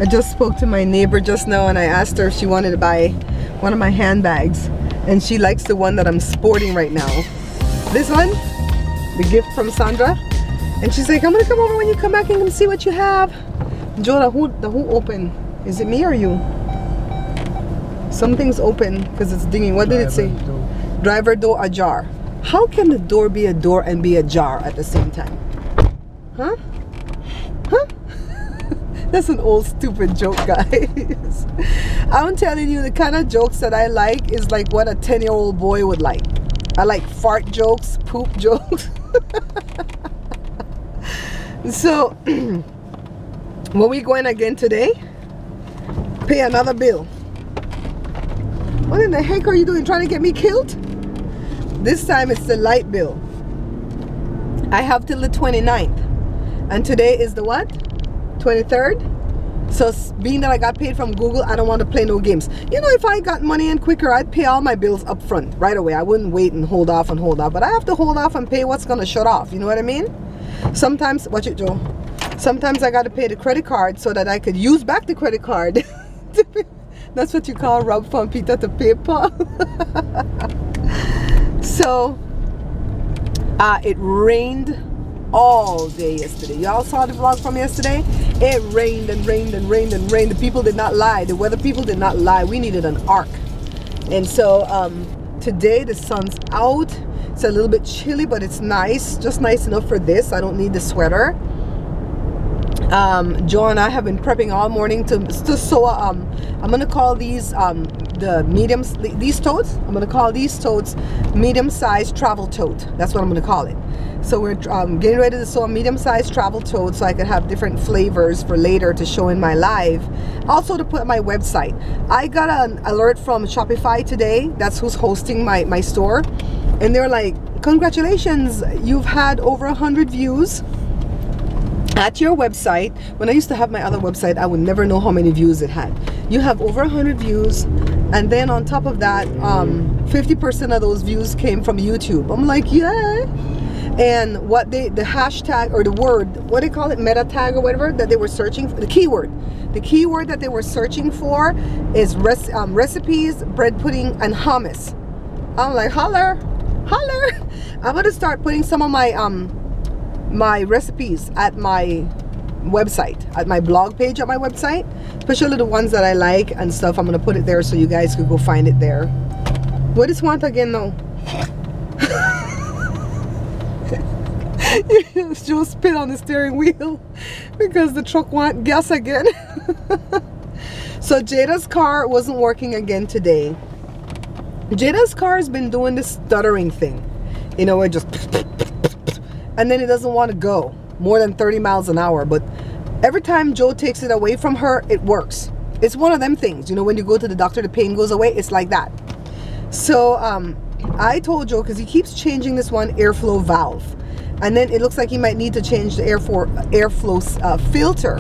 I just spoke to my neighbor just now and I asked her if she wanted to buy one of my handbags, and she likes the one that I'm sporting right now. This one, the gift from Sandra, and she's like, I'm gonna come over when you come back and come see what you have. Joe, the who open? Is it me or you? Something's open because it's dinging. What did it say? Driver door ajar. How can the door be a door and be ajar at the same time? Huh? Huh? That's an old stupid joke, guys. I'm telling you, the kind of jokes that I like is like what a 10-year-old boy would like. I like fart jokes, poop jokes. So, when we going again today, pay another bill. What in the heck are you doing? Trying to get me killed? This time it's the light bill. I have till the 29th. And today is the what? 23rd? So being that I got paid from Google, I don't want to play no games. You know, if I got money in quicker, I'd pay all my bills up front right away. I wouldn't wait and hold off and hold off. But I have to hold off and pay what's going to shut off. You know what I mean? Sometimes, watch it, Joe. Sometimes I got to pay the credit card so that I could use back the credit card. That's what you call rub from Peter to paper. So, it rained all day yesterday. Y'all saw the vlog from yesterday? It rained and rained and rained and rained. The people did not lie. The weather people did not lie. We needed an ark. And so today the sun's out. It's a little bit chilly, but it's nice. Just nice enough for this. I don't need the sweater. Joe and I have been prepping all morning to sew. I'm gonna call these the mediums, these totes. I'm gonna call these totes medium-sized travel tote. That's what I'm gonna call it. So we're getting ready to sew a medium-sized travel tote so I could have different flavors for later to show in my live. Also to put on my website. I got an alert from Shopify today. That's who's hosting my store, and they're like, congratulations, you've had over 100 views at your website. When I used to have my other website, I would never know how many views it had. You have over 100 views, and then on top of that, 50% of those views came from YouTube. I'm like, yeah. And what the hashtag or the word, what do they call it, meta tag or whatever, that they were searching for, the keyword that they were searching for is recipes, bread pudding, and hummus. I'm like, holler. I'm gonna start putting some of my my recipes at my website, at my blog page at my website, especially the ones that I like and stuff. I'm gonna put it there so you guys could go find it there. What is want again now? Joe spit on the steering wheel because the truck want gas again. So Jada's car wasn't working again today. Jada's car has been doing this stuttering thing, you know, it just, and then it doesn't want to go more than 30 miles an hour. But every time Joe takes it away from her, it works. It's one of them things, you know, when you go to the doctor, the pain goes away. It's like that. So I told Joe, because he keeps changing this one airflow valve, and then it looks like he might need to change the airflow filter.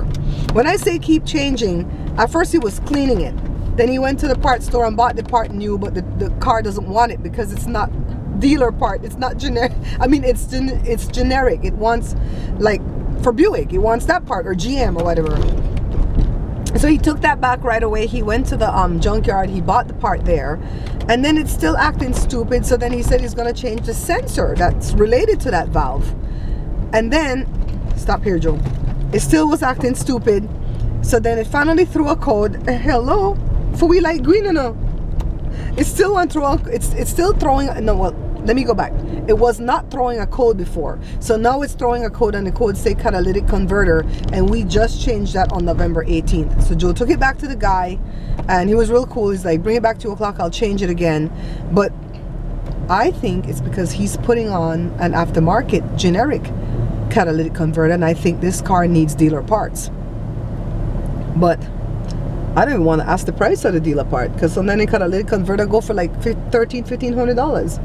When I say keep changing, at first he was cleaning it. Then he went to the parts store and bought the part new, but the car doesn't want it because it's not dealer part. It's not generic. I mean, it's generic. It wants, like for Buick, it wants that part, or GM or whatever. So he took that back right away. He went to the junkyard. He bought the part there, and then it's still acting stupid. So then he said he's going to change the sensor that's related to that valve. And then, stop here, Joe. It still was acting stupid. So then it finally threw a code. Hello, for we like green enough. It still went through. It's still throwing. No, well, let me go back. It was not throwing a code before, so now it's throwing a code, and the code say catalytic converter, and we just changed that on November 18th. So Joe took it back to the guy, and he was real cool. He's like, bring it back 2 o'clock, I'll change it again. But I think it's because he's putting on an aftermarket generic catalytic converter, and I think this car needs dealer parts. But I don't even want to ask the price of the dealer part, because so then a catalytic converter go for like $1,500.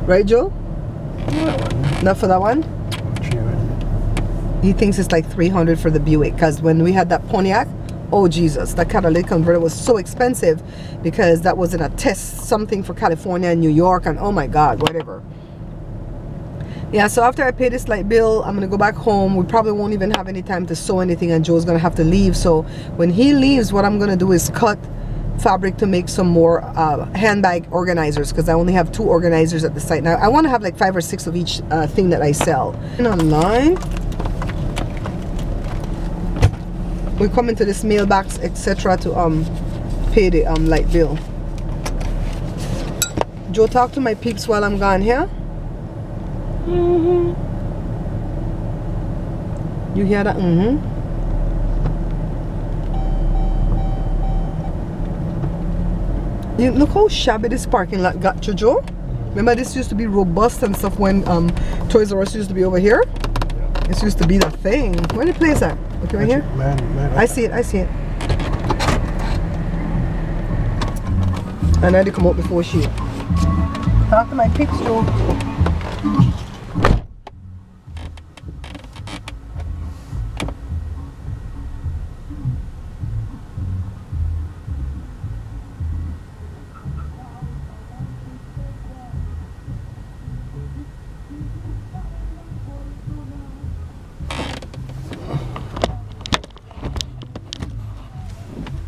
Right, Joe? Not for that one? He thinks it's like $300 for the Buick, because when we had that Pontiac, oh Jesus, that catalytic converter was so expensive because that was in a test something for California and New York, and oh my God, whatever. Yeah, so after I pay this light bill, I'm gonna go back home. We probably won't even have any time to sew anything, and Joe's gonna have to leave. So when he leaves, what I'm gonna do is cut fabric to make some more handbag organizers, because I only have 2 organizers at the site now. I want to have like 5 or 6 of each thing that I sell. And online, we come into this mailbox, etc., to pay the light bill. Joe, talk to my peeps while I'm gone here. You hear that? You look how shabby this parking lot got, Joe. Remember, this used to be robust and stuff when Toys R Us used to be over here. This used to be the thing. Where the place at? Okay, right here. Man, I see it. I see it. And I had to come out before she. Talk to my peeps, Joe.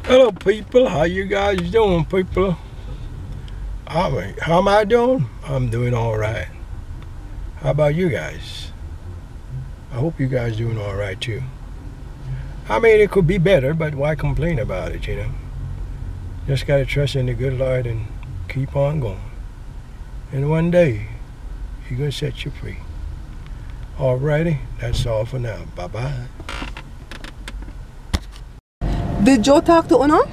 Hello people, how you guys doing, people? How am I doing? I'm doing all right. How about you guys? I hope you guys doing all right too. I mean, it could be better, but why complain about it, you know? Just gotta trust in the good Lord and keep on going. And one day, He's gonna set you free. Alrighty, that's all for now. Bye-bye. Did Joe talk to Uno?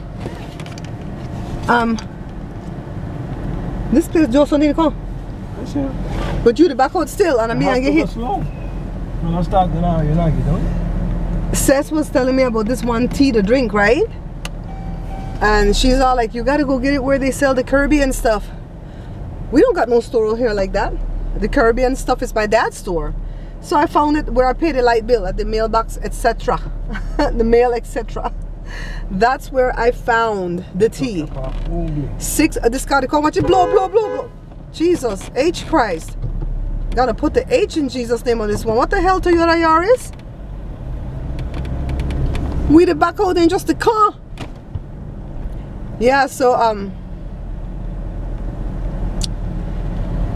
This place Joe Sunday come. That's it. But you the back out still and I mean I get hit. Slow. When I start now, you like it, don't you? Seth was telling me about this one tea to drink, right? And she's all like, you gotta go get it where they sell the Caribbean stuff. We don't got no store over here like that. The Caribbean stuff is my dad's store. So I found it where I pay the light bill at the mailbox, etc. The mail, etc. That's where I found the tea. 6, this got to come, watch it blow, blow, blow, blow. Jesus, H Christ. Gotta put the H in Jesus' name on this one. What the hell Toyota Yaris? We the back out in just the car. Yeah, so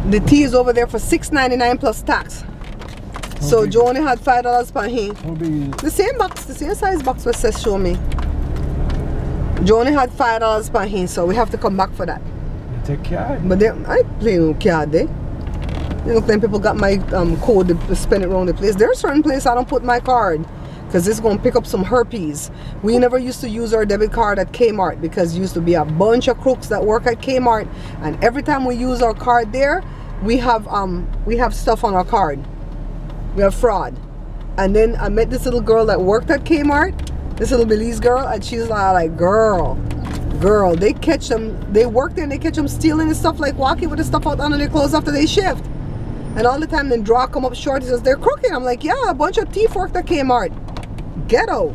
the tea is over there for $6.99 plus tax. So Joe only had $5 per him. The same box, the same size box was Seth show me. Joe only had $5 per him, so we have to come back for that. You take card? But they, I play no card there. You know, then people got my code to spend it around the place. There are certain places I don't put my card because it's going to pick up some herpes. We never used to use our debit card at Kmart because there used to be a bunch of crooks that work at Kmart, and every time we use our card there, we have stuff on our card. We have fraud. And then I met this little girl that worked at Kmart, this little Belize girl, and she's like, girl, they catch them, they work there and they catch them stealing and stuff, like walking with the stuff out under their clothes after they shift. And all the time then draw come up short, he says, they're crooked. I'm like, yeah, a bunch of thief worked at Kmart. Ghetto.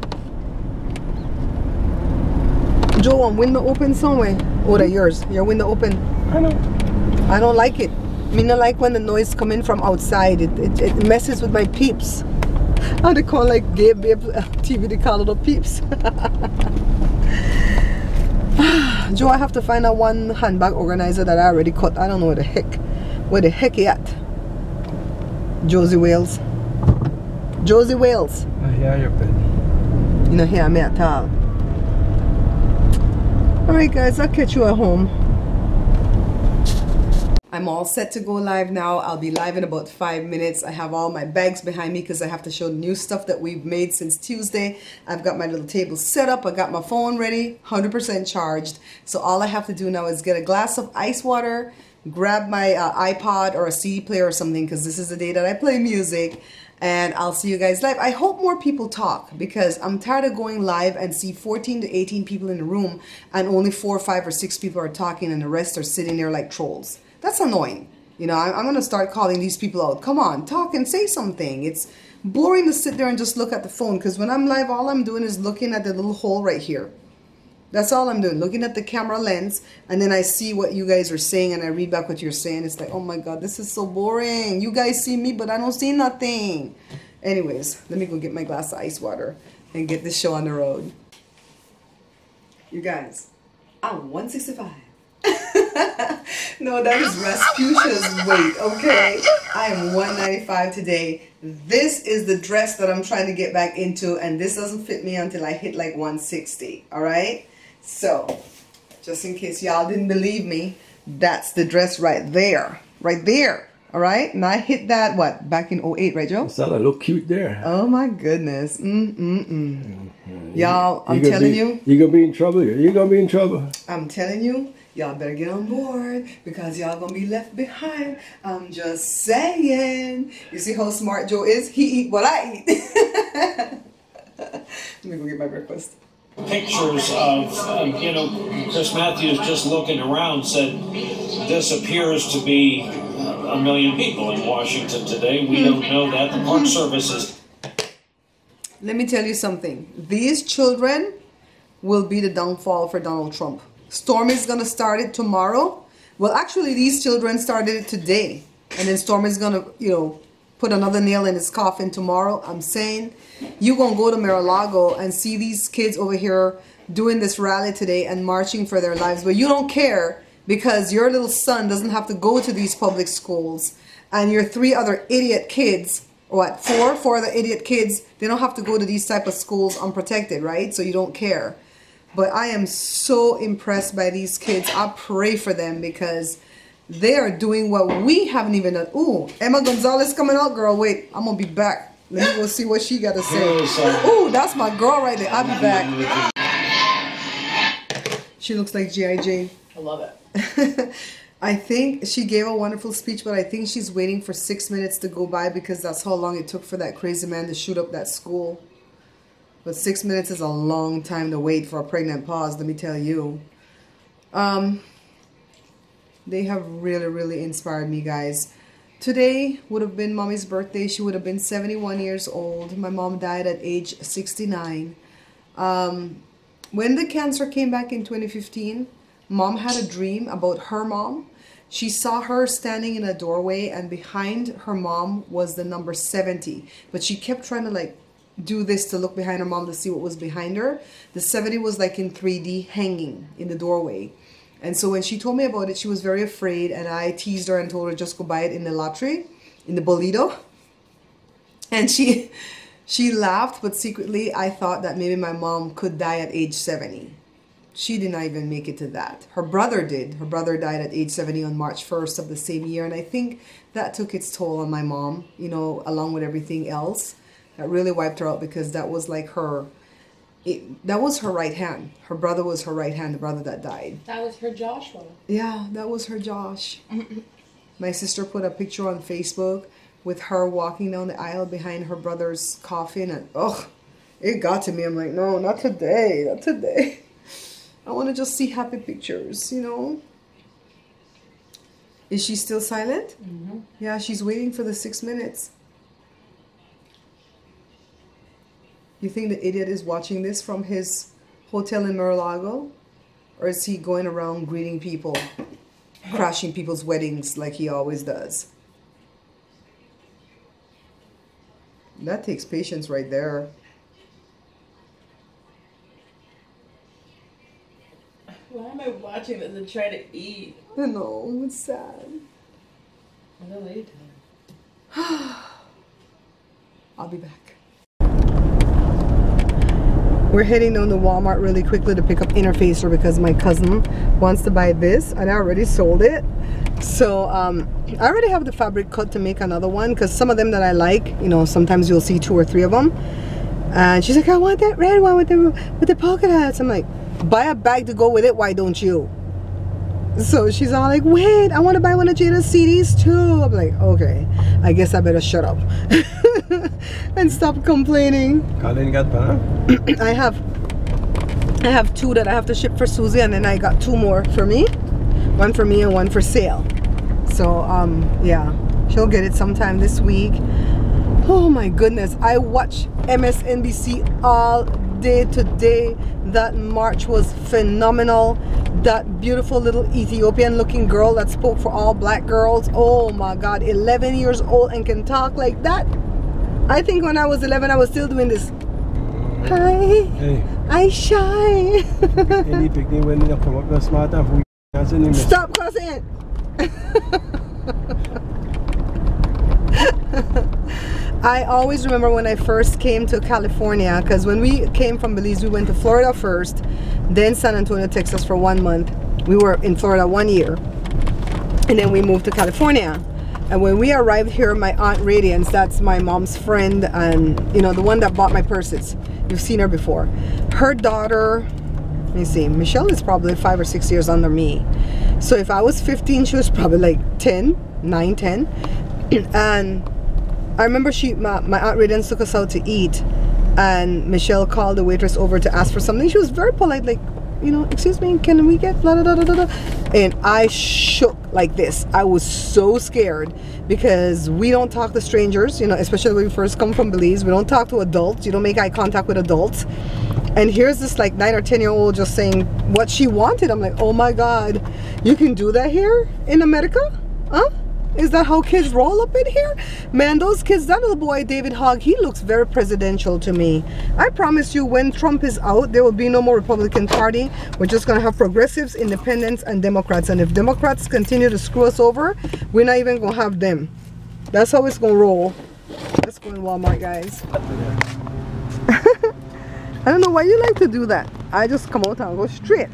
Joe, window open somewhere. Oh, they're yours. Your window open. I know. I don't like it. I mean, I like when the noise come in from outside. It messes with my peeps. How they call like gay babe TV, they call it the peeps. Joe, I have to find out one handbag organizer that I already cut. I don't know where the heck he at. Josie Wales. Josie Wales. I hear you, but you know, hear me at all. Alright guys, I'll catch you at home. I'm all set to go live now. I'll be live in about 5 minutes. I have all my bags behind me because I have to show new stuff that we've made since Tuesday. I've got my little table set up. I got my phone ready, 100% charged. So all I have to do now is get a glass of ice water, grab my iPod or a CD player or something, because this is the day that I play music, and I'll see you guys live. I hope more people talk, because I'm tired of going live and see 14 to 18 people in the room and only 4, 5, or 6 people are talking and the rest are sitting there like trolls. That's annoying. You know, I'm going to start calling these people out. Come on, talk and say something. It's boring to sit there and just look at the phone, because when I'm live, all I'm doing is looking at the little hole right here. That's all I'm doing. Looking at the camera lens, and then I see what you guys are saying, and I read back what you're saying. It's like, oh my God, this is so boring. You guys see me, but I don't see nothing. Anyways, let me go get my glass of ice water and get this show on the road. You guys, I'm 165. No, that is Rasputin's weight, okay? I am 195 today. This is the dress that I'm trying to get back into, and this doesn't fit me until I hit like 160, all right? So, just in case y'all didn't believe me, that's the dress right there, all right? And I hit that, what, back in 08, right, Joe? So I look cute there. Oh my goodness. Y'all, I'm telling you. You're going to be in trouble. You're going to be in trouble. I'm telling you. Y'all better get on board because y'all gonna be left behind. I'm just saying. You see how smart Joe is? He eat what I eat. Let me go get my breakfast. Pictures of, Chris Matthews just looking around said, this appears to be 1 million people in Washington today. We don't know that. The Park Service is... Let me tell you something. These children will be the downfall for Donald Trump. Stormy's gonna start it tomorrow. Well, actually, these children started it today, and then Stormy's gonna, put another nail in his coffin tomorrow. I'm saying, you gonna go to Mar-a-Lago and see these kids over here doing this rally today and marching for their lives, but you don't care because your little son doesn't have to go to these public schools, and your 3 other idiot kids, what, 4 other idiot kids, they don't have to go to these type of schools unprotected, right? So you don't care. But I am so impressed by these kids. I pray for them because they are doing what we haven't even done. Ooh, Emma Gonzalez coming out, girl. Wait, I'm going to be back. Let me go see what she got to say. Ooh, that's my girl right there. I'll be back. She looks like G.I. Jane. I love it. I think she gave a wonderful speech, but I think she's waiting for 6 minutes to go by because that's how long it took for that crazy man to shoot up that school. But 6 minutes is a long time to wait for a pregnant pause, let me tell you. They have really, really inspired me, guys. Today would have been Mommy's birthday. She would have been 71 years old. My mom died at age 69. When the cancer came back in 2015, Mom had a dream about her mom. She saw her standing in a doorway, and behind her mom was the number 70. But she kept trying to do this to look behind her mom to see what was behind her. The 70 was like in 3D hanging in the doorway. And so when she told me about it, she was very afraid, and I teased her and told her just go buy it in the lottery, in the bolito. And she laughed, but secretly I thought that maybe my mom could die at age 70. She did not even make it to that. Her brother did. Her brother died at age 70 on March 1st of the same year, and I think that took its toll on my mom, along with everything else. That really wiped her out because that was like that was her right hand. Her brother was her right hand, the brother that died. That was her Joshua. Yeah, that was her Josh. My sister put a picture on Facebook with her walking down the aisle behind her brother's coffin, and it got to me. I'm like, no, not today, not today. I want to just see happy pictures, Is she still silent? Mm-hmm. Yeah, she's waiting for the 6 minutes. You think the idiot is watching this from his hotel in Mar-a-Lago? Or is he going around greeting people, crashing people's weddings like he always does? That takes patience right there. Why am I watching this and trying to eat? I know, it's sad. I know later. I'll be back. We're heading down to Walmart really quickly to pick up interfacer because my cousin wants to buy this, and I already sold it. So I already have the fabric cut to make another one because some of them that I like, sometimes you'll see 2 or 3 of them. And she's like, I want that red one with the polka dots. I'm like, buy a bag to go with it, why don't you? So she's all like, wait, I want to buy one of Jada's CDs too. I'm like, okay, I guess I better shut up and stop complaining. Colin got banana? I have 2 that I have to ship for Susie, and then I got 2 more for me. 1 for me and 1 for sale. So yeah, she'll get it sometime this week. Oh my goodness, I watch MSNBC all day today. That march was phenomenal. That beautiful little Ethiopian looking girl that spoke for all black girls. Oh my God, 11 years old and can talk like that. I think when I was 11, I was still doing this. Hi, hey. I shy. Stop cussing. I always remember when I first came to California, because when we came from Belize, we went to Florida first, then San Antonio, Texas for 1 month. We were in Florida 1 year, and then we moved to California. And when we arrived here, my Aunt Radiance, that's my mom's friend, and you know, the one that bought my purses. You've seen her before. Her daughter, let me see, Michelle is probably 5 or 6 years under me. So if I was 15, she was probably like 10, 9, 10. And I remember my Aunt Radiance took us out to eat, and Michelle called the waitress over to ask for something. She was very polite, like, you know, excuse me, can we get blah, blah, blah, blah, blah. And I shook like this. I was so scared because we don't talk to strangers, you know, especially when we first come from Belize. We don't talk to adults. You don't make eye contact with adults. And here's this like 9 or 10-year-old just saying what she wanted. I'm like, oh my God, you can do that here in America? Huh? Is that how kids roll up in here? Man, those kids, that little boy, David Hogg, he looks very presidential to me. I promise you, when Trump is out, there will be no more Republican Party. We're just going to have progressives, independents, and Democrats. And if Democrats continue to screw us over, we're not even going to have them. That's how it's going to roll. Let's go in Walmart, guys. I don't know why you like to do that. I just come out and go straight.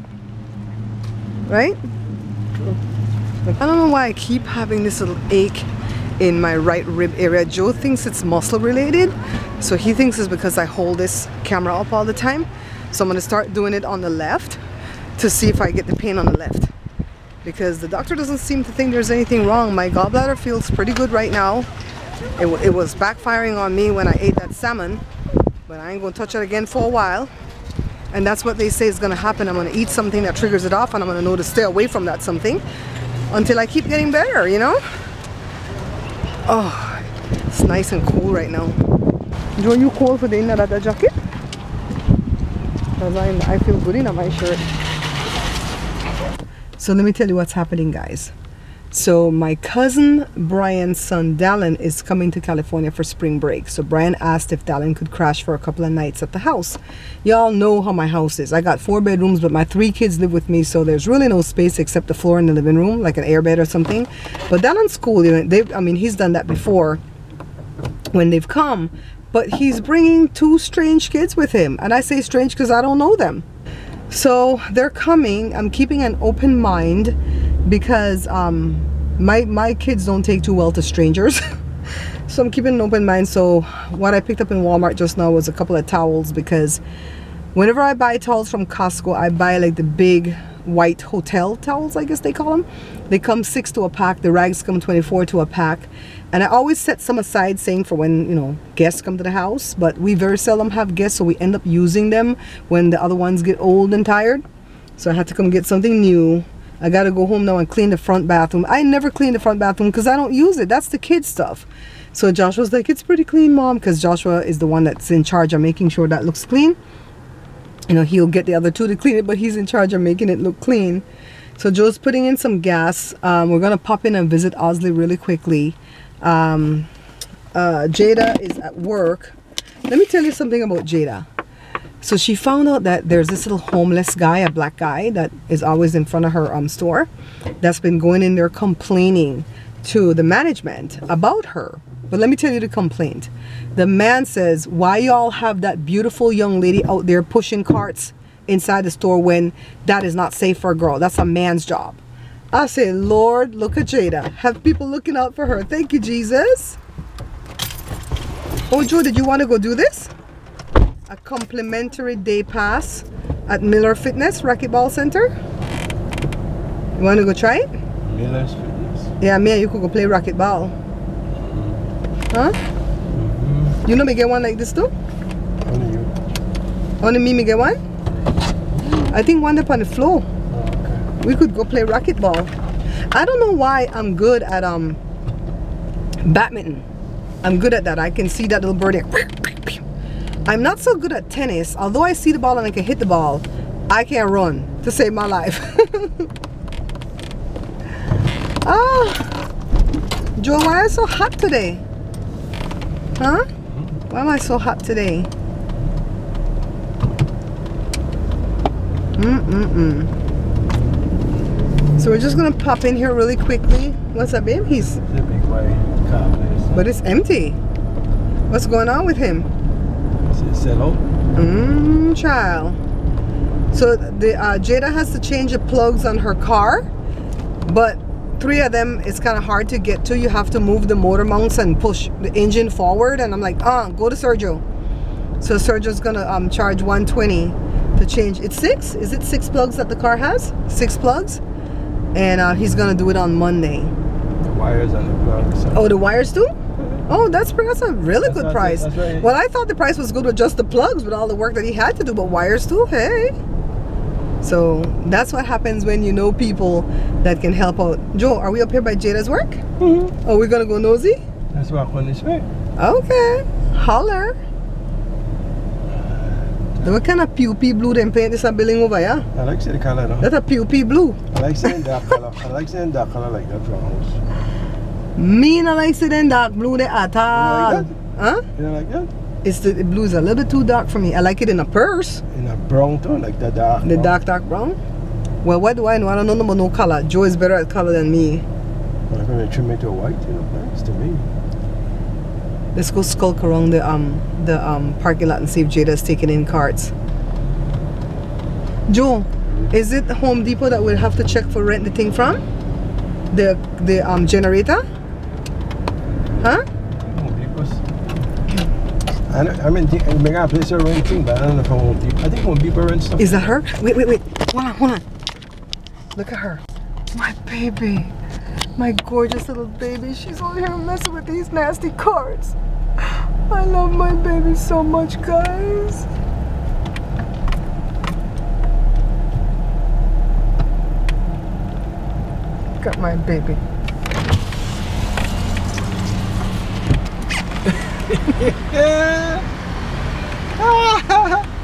Right? I don't know why I keep having this little ache in my right rib area. Joe thinks it's muscle related, so he thinks it's because I hold this camera up all the time. So I'm going to start doing it on the left to see if I get the pain on the left, because the doctor doesn't seem to think there's anything wrong. My gallbladder feels pretty good right now. It was backfiring on me when I ate that salmon, but I ain't going to touch it again for a while. And that's what they say is going to happen. I'm going to eat something that triggers it off, and I'm going to know to stay away from that something until I keep getting better, you know? Oh, it's nice and cool right now. Joe, you cold for the inner of the jacket? Because I feel good in my shirt. So let me tell you what's happening, guys. So my cousin Brian's son Dallin is coming to California for spring break. So Brian asked if Dallin could crash for a couple of nights at the house. Y'all know how my house is. I got 4 bedrooms, but my 3 kids live with me, so there's really no space except the floor in the living room, like an airbed or something. But Dallin's cool, you know. I mean, he's done that before when they've come. But he's bringing 2 strange kids with him, and I say strange because I don't know them. So they're coming. I'm keeping an open mind because my kids don't take too well to strangers. So I'm keeping an open mind. So what I picked up in Walmart just now was a couple of towels, because whenever I buy towels from Costco, I buy like the big white hotel towels, I guess they call them. They come 6 to a pack. The rags come 24 to a pack. And I always set some aside, saying for when, you know, guests come to the house. But we very seldom have guests, so we end up using them when the other ones get old and tired. So I had to come get something new. I gotta go home now and clean the front bathroom. I never clean the front bathroom because I don't use it. That's the kids' stuff. So Joshua's like, it's pretty clean, Mom, because Joshua is the one that's in charge of making sure that looks clean. You know, he'll get the other 2 to clean it, but he's in charge of making it look clean. So Joe's putting in some gas. We're gonna pop in and visit Osley really quickly. Jada is at work. Let me tell you something about Jada. So she found out that there's this little homeless guy, a black guy, that is always in front of her store, that's been going in there complaining to the management about her. But let me tell you the complaint. The man says, why y'all have that beautiful young lady out there pushing carts inside the store when that is not safe for a girl? That's a man's job. I say, Lord, look at Jada. Have people looking out for her. Thank you, Jesus. Oh, Joe, did you want to go do this? A complimentary day pass at Miller Fitness Racquetball Center. You want to go try it? Miller's Fitness? Yeah, me and you could go play racquetball. Huh? You know me get one like this too? Only you. Only me get one? I think one up on the floor. Oh, okay. We could go play racquetball. I don't know why I'm good at badminton. I'm good at that. I can see that little birdie. I'm not so good at tennis. Although I see the ball and I can hit the ball, I can't run to save my life. Oh, Joe, why are you so hot today? Huh? Why am I so hot today? So we're just gonna pop in here really quickly. What's up, babe? He's The big white car place. but it's empty. What's going on with him? Settle. Child. So the Jada has to change the plugs on her car, but 3 of them is kind of hard to get to. You have to move the motor mounts and push the engine forward. And I'm like, go to Sergio. So Sergio's gonna charge $120 to change. It's 6. Is it 6 plugs that the car has? 6 plugs, and he's gonna do it on Monday. The wires and the plugs. Oh, the wires too? Oh, that's a really good price. That's right. Well, I thought the price was good with just the plugs, with all the work that he had to do, but wires too, hey. So that's what happens when you know people that can help out. Joe, are we up here by Jada's work? Mm-hmm. Oh, we're gonna go nosy? Let's walk on this way. Okay, holler. What kind of pew-pee blue they paint this building over here? I like the color though. That's a pew-pee blue. I like saying dark color. I like saying dark color like that for a house. Me not like saying dark blue there at all. like that? Huh? You don't like that? It's the blue is a little bit too dark for me. I like it in a purse. In a brown tone, like the dark. The dark brown. Well, what do I know? I don't know about no color. Joe is better at color than me. I'm gonna trim it to a white. You know, nice to me. Let's go skulk around the parking lot and see if Jada's taking in carts. Joe, is it Home Depot that we'll have to check for rent the thing from? The generator? Huh? I mean, we got a place to rent thing, but I don't know if Home Depot. I think Home Depot rent stuff. Is that her? Wait. Hold on. Look at her. My baby. My gorgeous little baby. She's over here messing with these nasty cards. I love my baby so much, guys. Got my baby.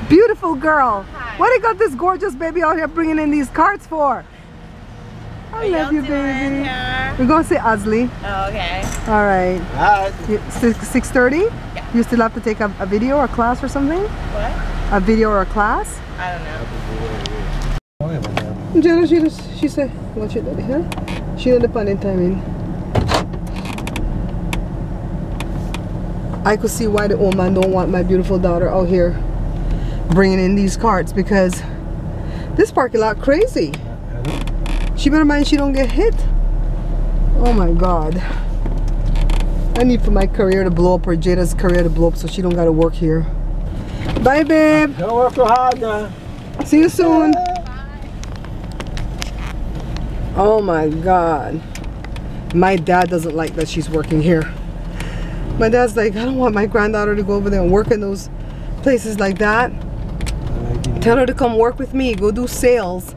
Beautiful girl. Hi. What you got this gorgeous baby out here bringing in these cards for? I love you, baby. We're going to say Osley. Oh, okay. All right. Alright. 6:30? Yeah. You still have to take a video or a class or something? What? A video or a class? I don't know. Jenna, she said, watch it, daddy, huh? She didn't depend in timing. I could see why the old man don't want my beautiful daughter out here bringing in these carts, because this parking lot crazy. She better mind she don't get hit. Oh my God. I need for my career to blow up, or Jada's career to blow up, so she don't gotta work here. Bye, babe. Don't work so hard now. See you soon. Oh my God. My dad doesn't like that she's working here. My dad's like, I don't want my granddaughter to go over there and work in those places like that. Tell her to come work with me, go do sales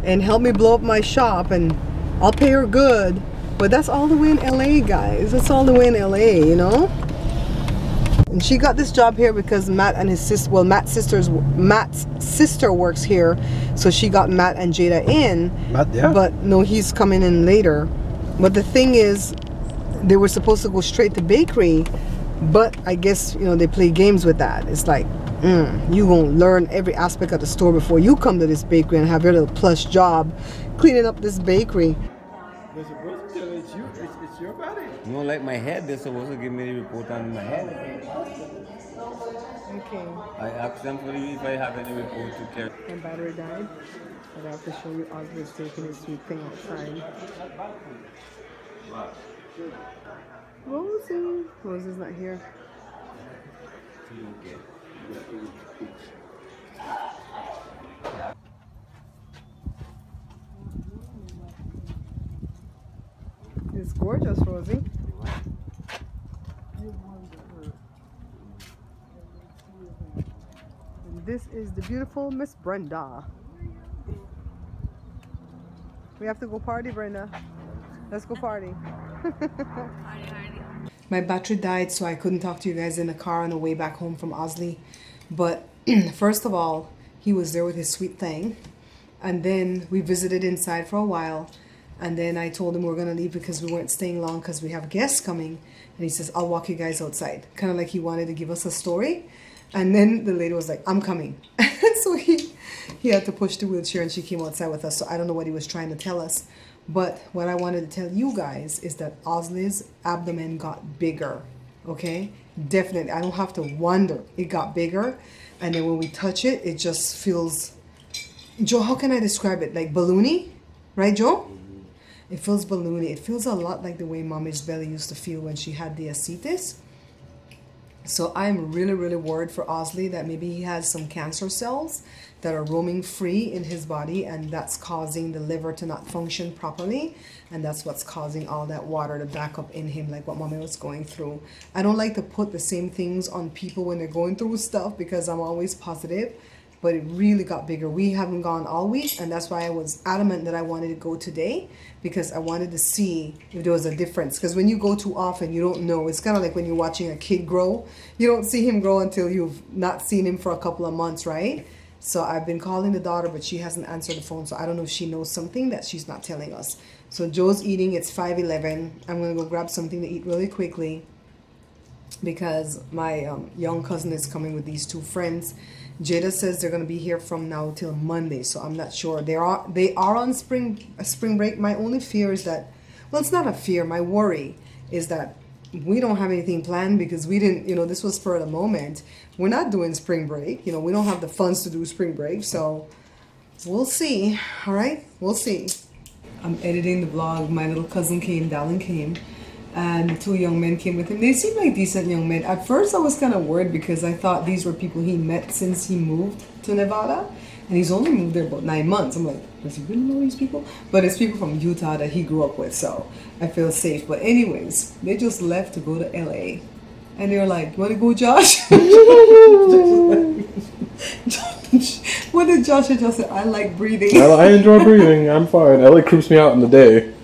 and help me blow up my shop, and I'll pay her good. But that's all the way in LA, guys. That's all the way in LA, you know? And she got this job here because Matt and his sister, well, Matt's sister works here, so she got Matt and Jada in. Matt there? But no, he's coming in later. But the thing is, they were supposed to go straight to bakery, but I guess, you know, they play games with that. It's like, you gonna learn every aspect of the store before you come to this bakery and have your little plush job cleaning up this bakery. It's your body. You don't like my head, they're supposed to give me the report on my head. Okay. I asked them for you if I have any report to carry. My battery died, but I have to show you Osley is taking his sweet thing outside. Rosie. Rosie's not here. It's gorgeous, Rosie. And this is the beautiful Miss Brenda. We have to go party, Brenda. Let's go party. My battery died, so I couldn't talk to you guys in the car on the way back home from Osley. But first of all, he was there with his sweet thing. And then we visited inside for a while. And then I told him we're going to leave because we weren't staying long because we have guests coming. And he says, I'll walk you guys outside. Kind of like he wanted to give us a story. And then the lady was like, I'm coming. So he had to push the wheelchair and she came outside with us. So I don't know what he was trying to tell us. But what I wanted to tell you guys is that Osley's abdomen got bigger. Okay? Definitely. I don't have to wonder. It got bigger. And then when we touch it, it just feels... Joe, how can I describe it? Like balloony? Right, Joe? It feels balloony. It feels a lot like the way Mommy's belly used to feel when she had the ascites. So I'm really, really worried for Osley that maybe he has some cancer cells that are roaming free in his body, and that's causing the liver to not function properly, and that's what's causing all that water to back up in him, like what Mommy was going through. I don't like to put the same things on people when they're going through stuff because I'm always positive, but it really got bigger. We haven't gone all week, and that's why I was adamant that I wanted to go today, because I wanted to see if there was a difference. Because when you go too often, you don't know. It's kind of like when you're watching a kid grow. You don't see him grow until you've not seen him for a couple of months, right? So I've been calling the daughter, but she hasn't answered the phone, so I don't know if she knows something that she's not telling us. So Joe's eating. It's 5:11. I'm going to go grab something to eat really quickly because my young cousin is coming with these two friends. Jada says they're going to be here from now till Monday, so I'm not sure. They are on spring break. My only fear is that, well, it's not a fear. My worry is that we don't have anything planned because we didn't, this was for the moment. We're not doing spring break. We don't have the funds to do spring break, so we'll see. All right, we'll see. I'm editing the vlog. My little cousin came, Dallin came, and the two young men came with him. They seemed like decent young men. At first, I was kind of worried because I thought these were people he met since he moved to Nevada. And he's only moved there about 9 months. I'm like, does he really know these people? But it's people from Utah that he grew up with, so I feel safe. But anyways, they just left to go to LA. And they were like, you want to go, Josh? What did Josh just say? I like breathing. I enjoy breathing. I'm fine. LA creeps me out in the day.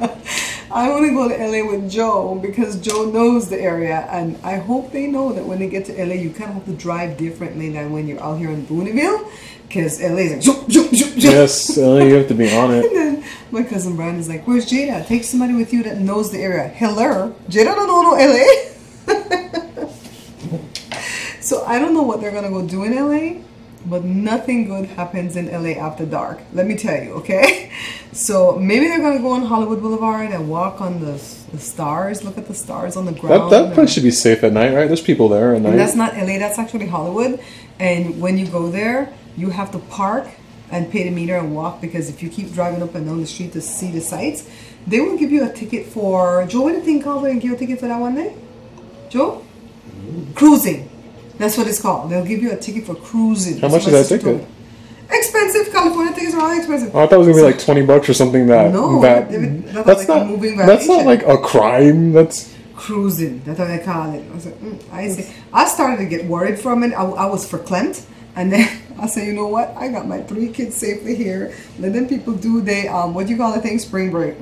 I want to go to LA with Joe because Joe knows the area, and I hope they know that when they get to LA, you kind of have to drive differently than when you're out here in Booneville, because LA is like zoom, zoom, zoom, zoom. Yes, LA, you have to be on it. And then my cousin Brian is like, "Where's Jada? Take somebody with you that knows the area." Hello, Jada don't know no LA. So I don't know what they're gonna go do in LA. But nothing good happens in LA after dark. Let me tell you, okay? So maybe they're going to go on Hollywood Boulevard and walk on the stars. Look at the stars on the ground. That place should be safe at night, right? There's people there at night. And that's not LA. That's actually Hollywood. And when you go there, you have to park and pay the meter and walk. Because if you keep driving up and down the street to see the sights, they will give you a ticket for... Joe, what do you think called when you give a ticket for that one day? Joe? Cruising. That's what it's called. They'll give you a ticket for cruising. How much is that ticket? Expensive. California tickets are all expensive. Oh, I thought it was gonna be like $20 or something. No, that's like that's not like a crime. That's cruising. That's what they call it. I was like, I started to get worried for a minute. I was verklempt, and then I said, you know what? I got my 3 kids safely here. Let them people do what do you call the thing? Spring break.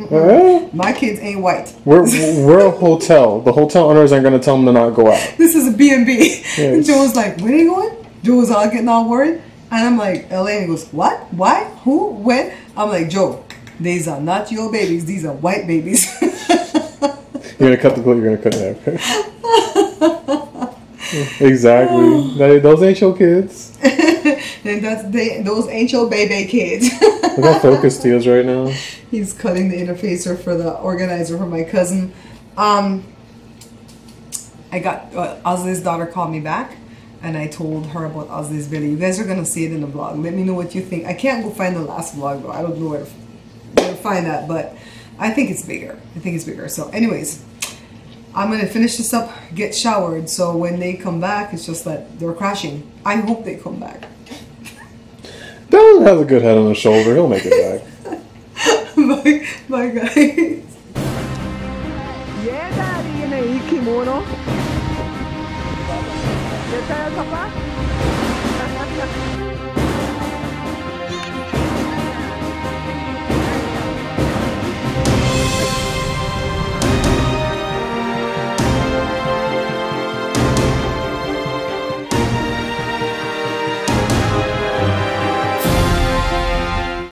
My kids ain't white. We're a hotel. The hotel owners aren't gonna tell them to not go out. This is a B&B. Yes. And Joe was like, where are you going? Joe was all getting all worried. And I'm like, LA, and he goes, what? Why? Who? When? I'm like, Joe, these are not your babies. These are white babies. You're gonna cut the clip. You're gonna cut that. Exactly. Those ain't your kids. And those ain't your baby kids. Look how focused he is right now. He's cutting the interfacer for the organizer for my cousin. I got Osley's daughter called me back, and I told her about Osley's video. You guys are gonna see it in the vlog. Let me know what you think. I can't go find the last vlog though. I don't know where to find that, but I think it's bigger. So, anyways, I'm gonna finish this up, get showered. So when they come back, it's just that they're crashing. I hope they come back. Dylan has a good head on his shoulder. He'll make it back. Bye, guys. Yeah, Daddy, in a kimono. ¿Qué tal, papá?